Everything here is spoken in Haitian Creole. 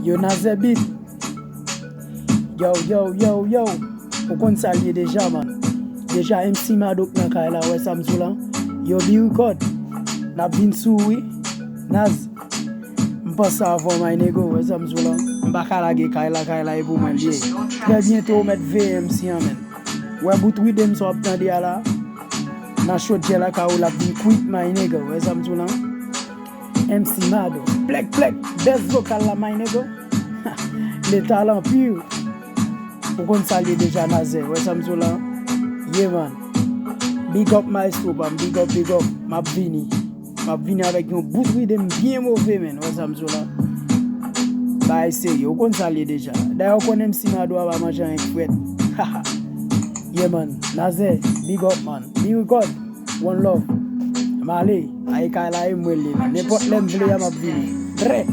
Yo nazer beat. Yo. Ou kon salye deja man. Deja MC Mardo nan kay la wè samzou lan. Yo bi record. Nap vin sou oui. Naz. M'passe avant my nego wè samzou lan. M'baka lage kay la e pou man liye. Très bientôt met VMC an men. Wè bout widem so ap tande ya la. Nan shot jè la ka ou la vin quit my nego wè samzou lan. MC Mardo. Plek. Best vocal la my nego. Le talent pur. Ou kon salye deja nazer, wè samzou lan. Yeah man. Big up maestro bam, big up. Map vini avèk yon bout rhythm bien mauvais men, wè samzou lan. Ba seri, ou kon salye deja. D'ailleurs kon MC Mardo ava manjan yon fwet. Yeah man, nazer, big up man. Be record, one love. Male, ay ka la e mwele man. Nepot lem vle ya map vini. Dre.